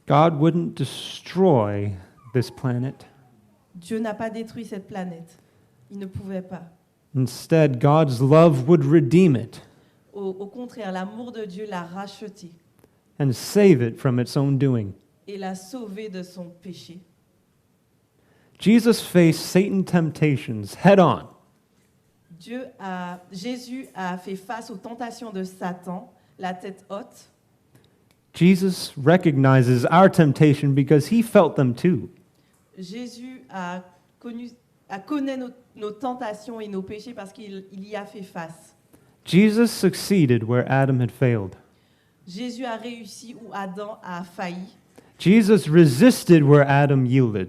God wouldn't destroy this planet. Dieu n'a pas détruit cette planète. Il ne pouvait pas. Instead, God's love would redeem it Au contraire, l'amour de Dieu l'a racheté and save it from its own doing. et l'a sauvé de son péché. Jesus faced Satan's temptations head on. Jésus a fait face aux tentations de Satan, la tête haute. Jesus recognizes our temptation because he felt them too. Jésus connaît nos tentations et nos péchés parce qu'il y a fait face. Jesus succeeded where Adam had failed. Jésus a réussi où Adam a failli. Jesus resisted where Adam yielded.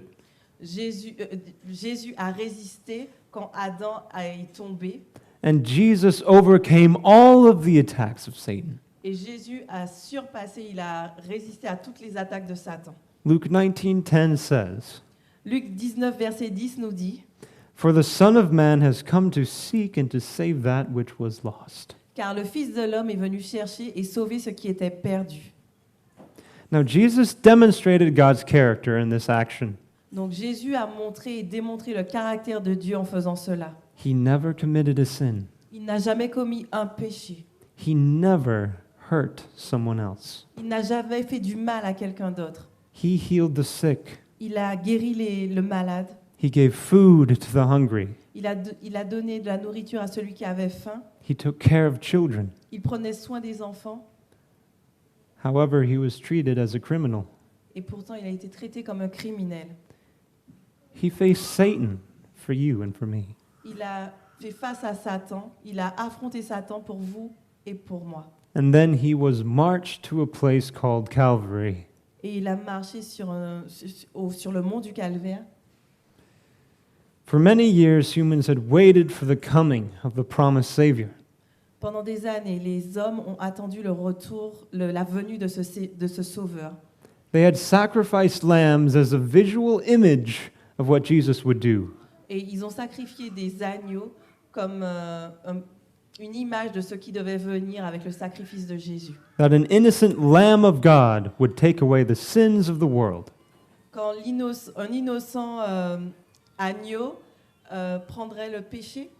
Jésus a résisté quand Adam est tombé. And Jesus overcame all of the attacks of Satan. Et Jésus a surpassé, il a résisté à toutes les attaques de Satan. Luke 19:10 says, Luc 19, verset 10 nous dit, "For the Son of Man has come to seek and to save that which was lost." car le Fils de l'homme est venu chercher et sauver ce qui était perdu. Now Jesus demonstrated God's character in this action. Donc Jésus a montré et démontré le caractère de Dieu en faisant cela. He never committed a sin. Il n'a jamais commis un péché. He never hurt someone else. Il n'a jamais fait du mal à quelqu'un d'autre. He healed the sick. Il a guéri le malade. He gave food to the hungry. Il a donné de la nourriture à celui qui avait faim. He took care of children. Il prenait soin des enfants. However, he was treated as a criminal. Et pourtant, il a été traité comme un criminel. He faced Satan for you and for me. Il a fait face à Satan. Il a affronté Satan pour vous et pour moi. And then he was marched to a place called Calvary. Et il a marché sur le mont du Calvaire. For many years, humans had waited for the coming of the promised Savior. Pendant des années, les hommes ont attendu le retour, la venue de ce sauveur. They had sacrificed lambs as a visual image of what Jesus would do. Et ils ont sacrifié des agneaux comme une image de ce qui devait venir avec le sacrifice de Jésus. That an innocent Lamb of God would take away the sins of the world. Quand un innocent agneau prendrait le péché,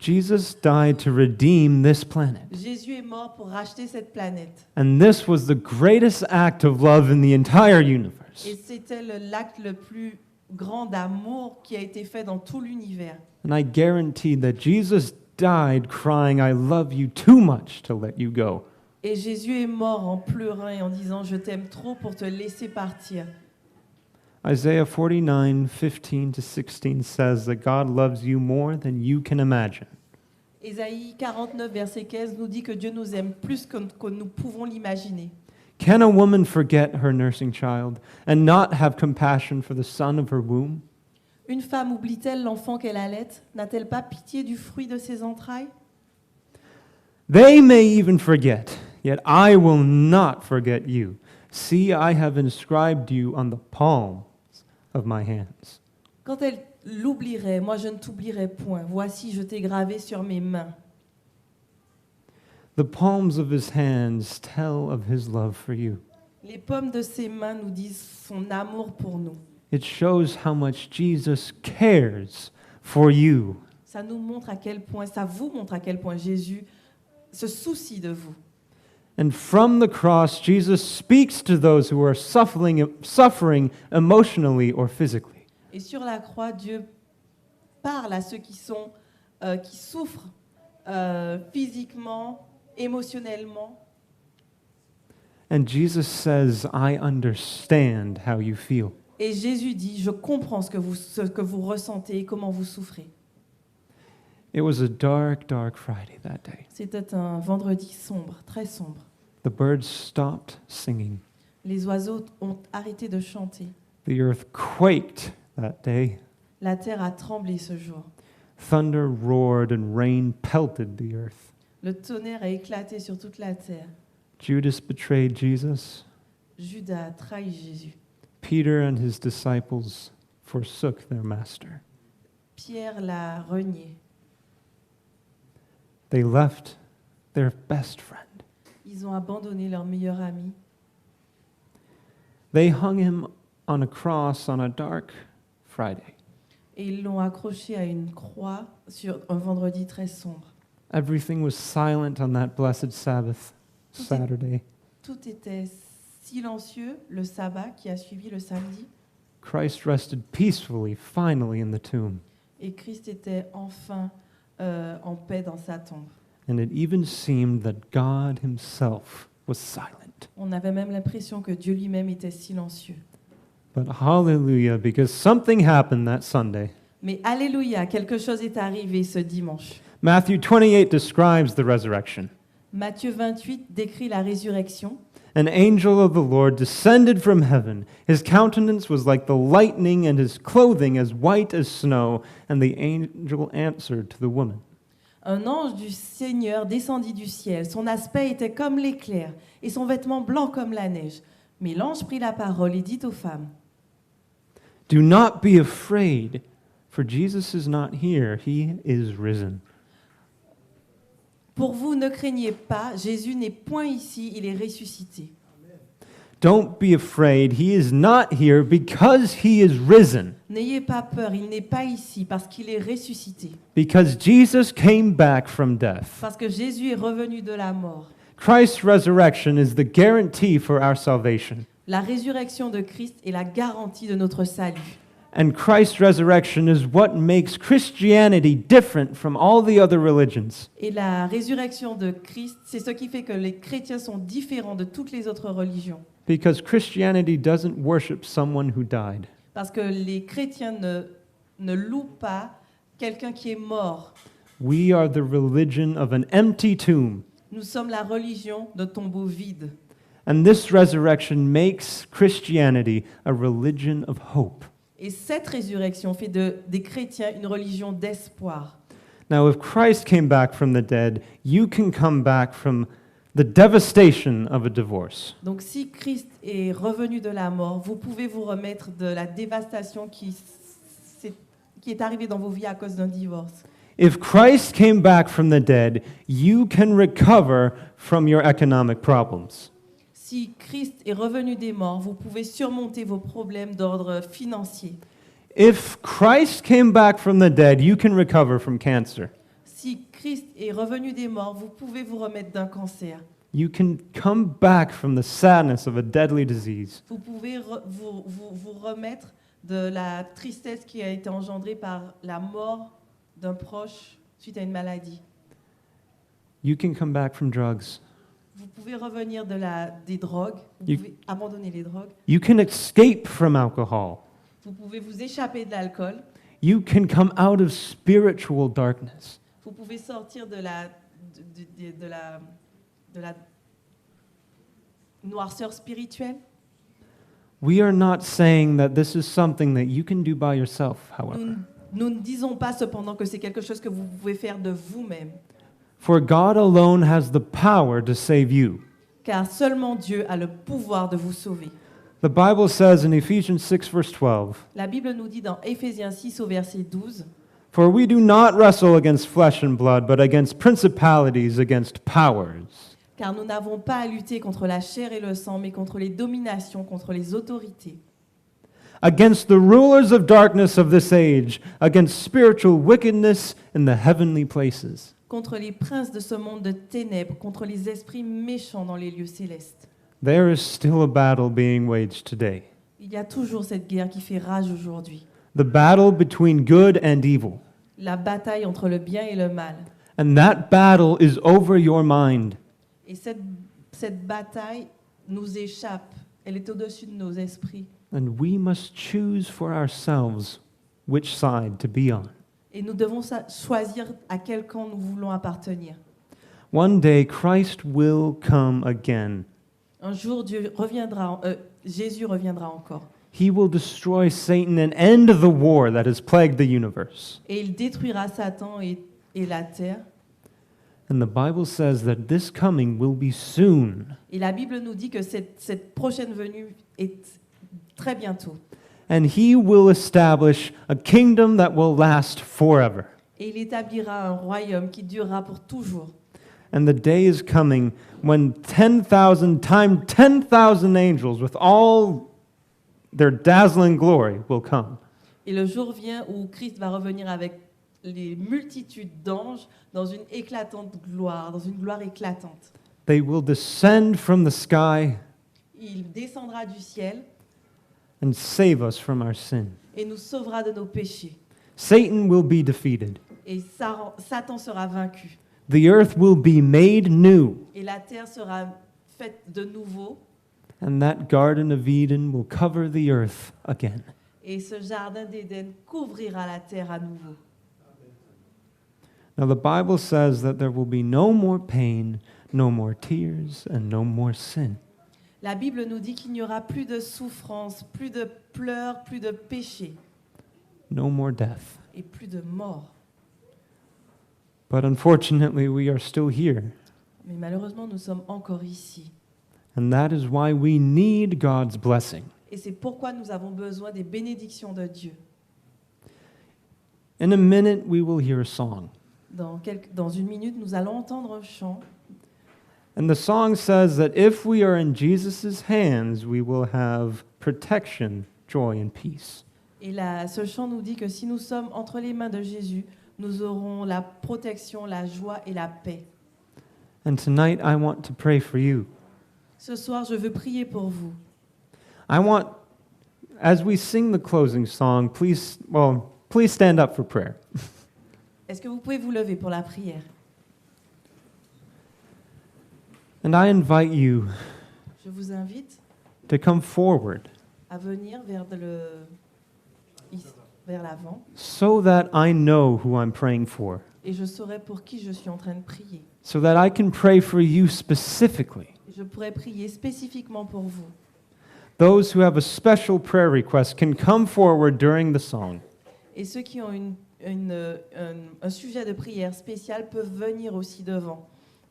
Jesus died to redeem this planet. Jésus est mort pour racheter cette planète. And this was the greatest act of love in the entire universe. Et c'était l'acte le plus grand d'amour qui a été fait dans tout l'univers. And I guarantee that Jesus died crying, I love you too much to let you go. Et Jésus est mort en pleurant et en disant, je t'aime trop pour te laisser partir. Isaiah 49:15-16 says that God loves you more than you can imagine. Ésaïe 49, verset 15 nous dit que Dieu nous aime plus que nous pouvons l'imaginer. Can a woman forget her nursing child and not have compassion for the son of her womb? Une femme oublie-t-elle l'enfant qu'elle allaite? N'a-t-elle pas pitié du fruit de ses entrailles? They may even forget, yet I will not forget you. See, I have inscribed you on the palms of my hands. Quand elle l'oublierait, moi je ne t'oublierai point. Voici, je t'ai gravé sur mes mains. The palms of his hands tell of his love for you. Les paumes de ses mains nous disent son amour pour nous. It shows how much Jesus cares for you. Ça vous montre à quel point Jésus se soucie de vous. And from the cross, Jesus speaks to those who are suffering emotionally or physically. Et sur la croix, Dieu parle à ceux qui souffrent physiquement, émotionnellement. And Jesus says, I understand how you feel. Et Jésus dit, je comprends ce que vous ressentez et comment vous souffrez. It was a dark, dark Friday that day. C'était un vendredi sombre, très sombre. The birds stopped singing. Les oiseaux ont arrêté de chanter. The earth quaked that day. La terre a tremblé ce jour. Thunder roared and rain pelted the earth. Le tonnerre a éclaté sur toute la terre. Judas betrayed Jesus. Judas a trahi Jésus. Peter and his disciples forsook their master. Pierre l'a renié. They left their best friend. Ils ont abandonné leur meilleur ami. They hung him on a cross on a dark Friday. Et ils l'ont accroché à une croix sur un vendredi très sombre. Everything was silent on that blessed Sabbath, Saturday. Tout était silencieux le sabbat qui a suivi le samedi. Christ rested peacefully, finally, in the tomb. Et Christ était enfin en paix dans sa tombe. And it even seemed that God himself was silent. On avait même l'impression que Dieu lui-même était silencieux. But hallelujah, because something happened that Sunday. Mais alléluia, quelque chose est arrivé ce dimanche. Matthew 28 describes the resurrection. Matthieu 28 décrit la résurrection. An angel of the Lord descended from heaven. His countenance was like the lightning and his clothing as white as snow. And the angel answered to the woman. Un ange du Seigneur descendit du ciel. Son aspect était comme l'éclair et son vêtement blanc comme la neige. Mais l'ange prit la parole et dit aux femmes, Do not be afraid, for Jesus is not here, he is risen. Pour vous, ne craignez pas, Jésus n'est point ici, il est ressuscité. Don't be afraid, he is not here because he is risen. N'ayez pas peur, il n'est pas ici parce qu'il est ressuscité. Because Jesus came back from death. Parce que Jésus est revenu de la mort. Christ's resurrection is the guarantee for our salvation. La résurrection de Christ est la garantie de notre salut. And Christ's resurrection is what makes Christianity different from all the other religions. Et la résurrection de Christ, c'est ce qui fait que les chrétiens sont différents de toutes les autres religions. Because Christianity doesn't worship someone who died. Parce que les chrétiens ne louent pas quelqu'un qui est mort. We are the religion of an empty tomb. Nous sommes la religion de tombeau vide. And this resurrection makes Christianity a religion of hope. Et cette résurrection fait des chrétiens une religion d'espoir. Now, if Christ came back from the dead, you can come back from the devastation of a divorce. Donc si Christ est revenu de la mort, vous pouvez vous remettre de la dévastation qui est arrivée dans vos vies à cause d'un divorce. If Christ came back from the dead, you can recover from your economic problems. Si Christ est revenu des morts, vous pouvez surmonter vos problèmes d'ordre financier. If Christ came back from the dead, you can recover from cancer. Si Christ est revenu des morts, vous pouvez vous remettre d'un cancer. You can come back from the sadness of a deadly disease. Vous pouvez vous remettre de la tristesse qui a été engendrée par la mort d'un proche suite à une maladie. You can come back from drugs. Vous pouvez revenir des drogues, vous pouvez abandonner les drogues. You can escape from alcohol. Vous pouvez vous échapper de l'alcool. You can come out of spiritual darkness. Vous pouvez sortir de la noirceur spirituelle. We are not saying that this is something that you can do by yourself, however. Nous ne disons pas cependant que c'est quelque chose que vous pouvez faire de vous-même. For God alone has the power to save you. Car seulement Dieu a le pouvoir de vous sauver. The Bible says in Ephesians 6 verse 12, La Bible nous dit dans Éphésiens 6 au verset 12, For we do not wrestle against flesh and blood, but against principalities, against powers. Car nous n'avons pas à lutter contre la chair et le sang, mais contre les dominations, contre les autorités. Against the rulers of darkness of this age, against spiritual wickedness in the heavenly places. Contre les princes de ce monde de ténèbres, contre les esprits méchants dans les lieux célestes. There is still a battle being waged today. Il y a toujours cette guerre qui fait rage aujourd'hui. The battle between good and evil. La bataille entre le bien et le mal. And that battle is over your mind. Et cette bataille nous échappe. Elle est au-dessus de nos esprits. And we must choose for ourselves which side to be on. Et nous devons choisir à quel camp nous voulons appartenir. One day Christ will come again. Un jour, Jésus reviendra encore. He will destroy Satan and end the war that has plagued the universe. Et il détruira Satan et la terre. And the Bible says that this coming will be soon. Et la Bible nous dit que cette prochaine venue est très bientôt. And he will establish a kingdom that will last forever. Et il établira un royaume qui durera pour toujours. And the day is coming when 10,000 times 10,000 angels with all their dazzling glory will come. Et le jour vient où Christ va revenir avec les multitudes d'anges dans une éclatante gloire, dans une gloire éclatante. They will descend from the sky Il descendra du ciel and save us from our sin. et nous sauvera de nos péchés. Satan will be defeated. Et Satan sera vaincu. The earth will be made new. Et la terre sera faite de nouveau. And that Garden of Eden will cover the earth again. Et ce jardin d'Éden couvrira la terre à nouveau. Now the Bible says that there will be no more pain, no more tears, and no more sin. La Bible nous dit qu'il n'y aura plus de souffrance, plus de pleurs, plus de péché No more death. et plus de mort. But unfortunately, we are still here. Mais malheureusement, nous sommes encore ici. And that is why we need God's blessing. Et c'est pourquoi nous avons besoin des bénédictions de Dieu. In a minute, we will hear a song. Dans une minute, nous allons entendre un chant. And the song says that if we are in Jesus' hands, we will have protection, joy, and peace. Et ce chant nous dit que si nous sommes entre les mains de Jésus, nous aurons la protection, la joie et la paix. And tonight, I want to pray for you. Ce soir, je veux prier pour vous. I want, as we sing the closing song, please stand up for prayer. Est-ce que vous pouvez vous lever pour la prière? And I invite you Je vous invite to come forward à venir vers l'avant so that I know who I'm praying for, et je saurai pour qui je suis en train de prier. so that I can pray for you specifically. Je pourrai prier spécifiquement pour vous. Those who have a special prayer request can come forward during the song. Et ceux qui ont un sujet de prière spécial peuvent venir aussi devant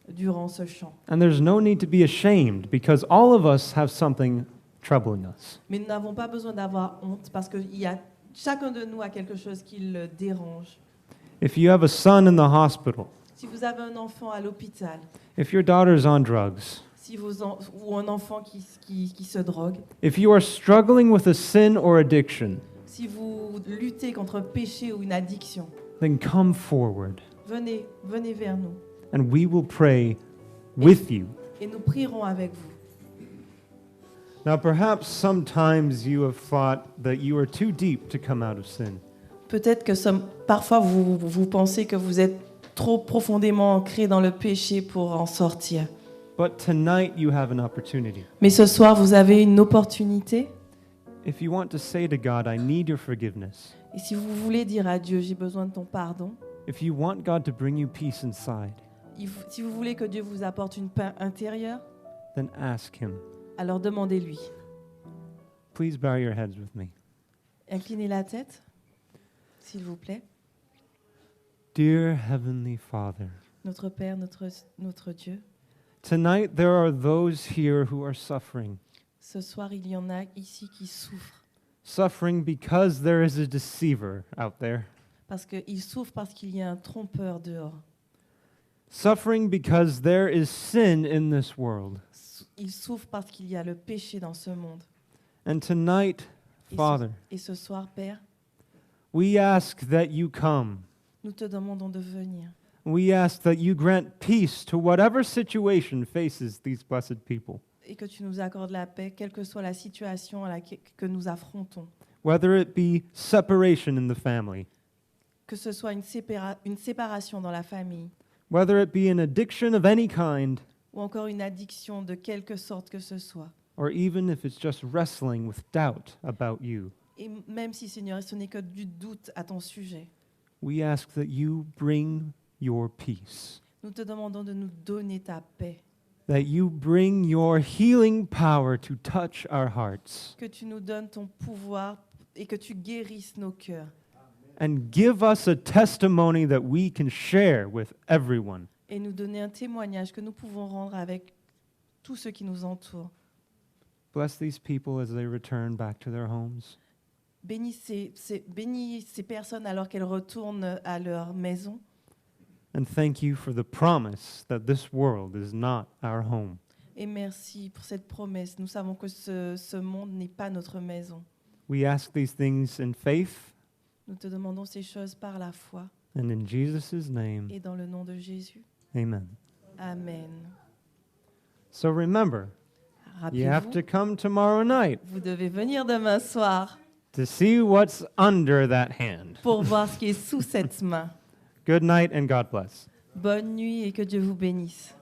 durant ce chant. And there's no need to be ashamed because all of us have something troubling us. Mais nous n'avons pas besoin d'avoir honte parce que chacun de nous a quelque chose qui le dérange. If you have a son in the hospital, Si vous avez un enfant à l'hôpital, if your daughter's on drugs, ou un enfant qui se drogue, if you are struggling with a sin or addiction, si vous luttez contre un péché ou une addiction, then come forward venez vers nous and we will pray with you. et nous prierons avec vous. Now, perhaps sometimes you have thought that you are too deep to come out of sin. Peut-être que parfois vous pensez que vous êtes trop profondément ancré dans le péché pour en sortir. But tonight you have an opportunity. Mais ce soir, vous avez une opportunité. If you want to say to God, I need your forgiveness. Et si vous voulez dire à Dieu, j'ai besoin de ton pardon. If you want God to bring you peace inside, Si vous voulez que Dieu vous apporte une paix intérieure, then ask Him. alors demandez-lui. Please bow your heads with me. Inclinez la tête, s'il vous plaît. Dear Heavenly Father, Notre Père, notre Dieu, tonight there are those here who are suffering. ce soir, il y en a ici qui souffrent. Suffering because there is a deceiver out there. Parce qu'ils souffrent parce qu'il y a un trompeur dehors. Suffering because there is sin in this world. Ils souffrent parce qu'il y a le péché dans ce monde. And tonight, Father, Et ce soir, Père, we ask that you come. nous te demandons de venir. We ask that you grant peace to whatever situation faces these blessed people. Et que tu nous accordes la paix, quelle que soit la situation que nous affrontons. Whether it be separation in the family, Que ce soit une séparation dans la famille, whether it be an addiction of any kind, ou encore une addiction de quelque sorte que ce soit. or even if it's just wrestling with doubt about you. Et même si, Seigneur, ce n'est que du doute à ton sujet, We ask that you bring your peace, nous te demandons de nous donner ta paix, that you bring your healing power to touch our hearts, que tu nous donnes ton pouvoir et que tu guérisses nos cœurs. and give us a testimony that we can share with everyone. Et nous donner un témoignage que nous pouvons rendre avec tous ceux qui nous entourent. Bless these people as they return back to their homes. Bénis ces personnes alors qu'elles retournent à leur maison. And thank you for the promise that this world is not our home. Et merci pour cette promesse. Nous savons que ce monde n'est pas notre maison. We ask these things in faith Nous te demandons ces choses par la foi and in Jesus' name. et dans le nom de Jésus. Amen. Amen. So remember, you have to Rappelez-vous, come tomorrow night vous devez venir demain soir to see what's under that hand. pour voir ce qui est sous cette main. Good night and God bless. Bonne nuit et que Dieu vous bénisse.